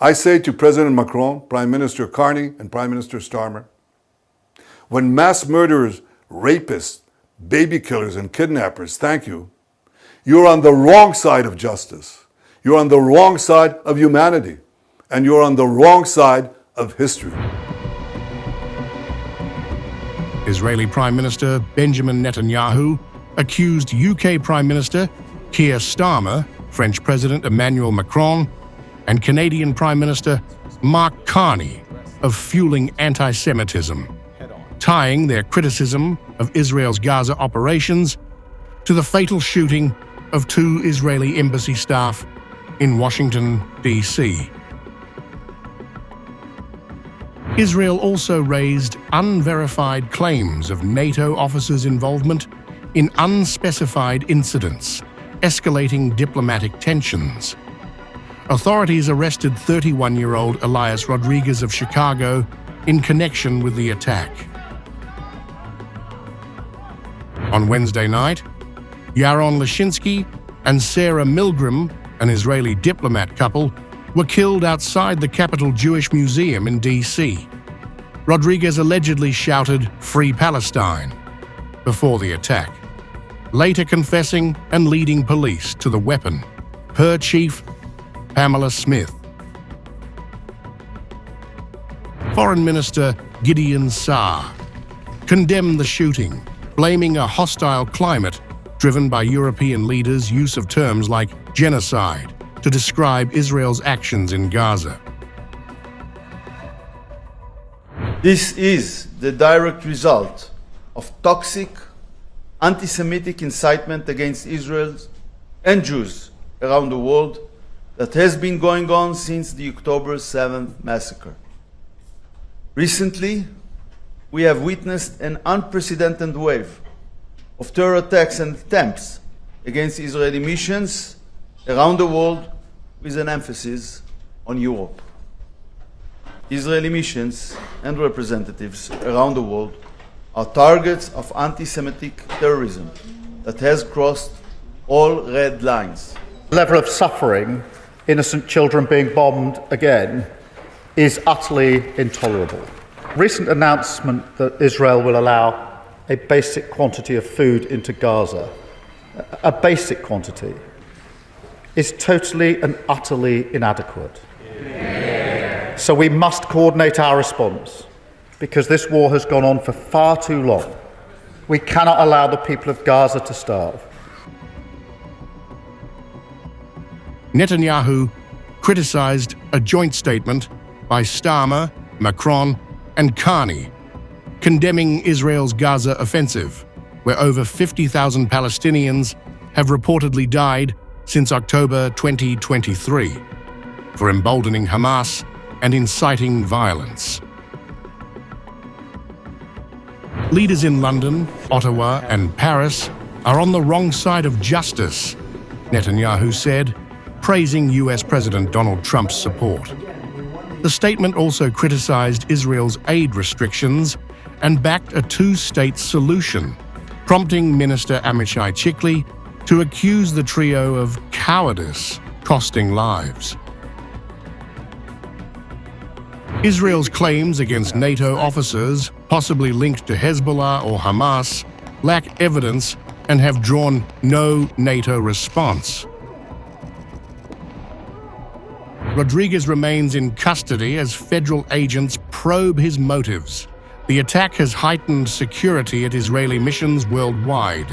I say to President Macron, Prime Minister Carney, and Prime Minister Starmer, when mass murderers, rapists, baby killers, and kidnappers thank you, you're on the wrong side of justice. You're on the wrong side of humanity. And you're on the wrong side of history. Israeli Prime Minister Benjamin Netanyahu accused UK Prime Minister Keir Starmer, French President Emmanuel Macron, and Canadian Prime Minister Mark Carney of fueling antisemitism, tying their criticism of Israel's Gaza operations to the fatal shooting of 2 Israeli embassy staff in Washington, D.C. Israel also raised unverified claims of NATO officers' involvement in unspecified incidents, escalating diplomatic tensions. Authorities arrested 31-year-old Elias Rodriguez of Chicago in connection with the attack. On Wednesday night, Yaron Lashinsky and Sarah Milgram, an Israeli diplomat couple, were killed outside the Capitol Jewish Museum in D.C. Rodriguez allegedly shouted, "Free Palestine," before the attack, later confessing and leading police to the weapon, per Chief Pamela Smith. Foreign Minister Gideon Sa'ar condemned the shooting, blaming a hostile climate driven by European leaders' use of terms like genocide to describe Israel's actions in Gaza. This is the direct result of toxic, anti-Semitic incitement against Israel and Jews around the world that has been going on since the October 7th massacre. Recently, we have witnessed an unprecedented wave of terror attacks and attempts against Israeli missions around the world, with an emphasis on Europe. Israeli missions and representatives around the world are targets of anti-Semitic terrorism that has crossed all red lines. The level of suffering, innocent children being bombed again, is utterly intolerable. Recent announcement that Israel will allow a basic quantity of food into Gaza, a basic quantity, is totally and utterly inadequate. Yeah. So we must coordinate our response, because this war has gone on for far too long. We cannot allow the people of Gaza to starve. Netanyahu criticized a joint statement by Starmer, Macron, and Carney, condemning Israel's Gaza offensive, where over 50,000 Palestinians have reportedly died since October 2023, for emboldening Hamas and inciting violence. Leaders in London, Ottawa, and Paris are on the wrong side of justice, Netanyahu said, praising US President Donald Trump's support. The statement also criticized Israel's aid restrictions and backed a 2-state solution, prompting Minister Amichai Chikli to accuse the trio of cowardice, costing lives. Israel's claims against NATO officers, possibly linked to Hezbollah or Hamas, lack evidence and have drawn no NATO response. Rodriguez remains in custody as federal agents probe his motives. The attack has heightened security at Israeli missions worldwide.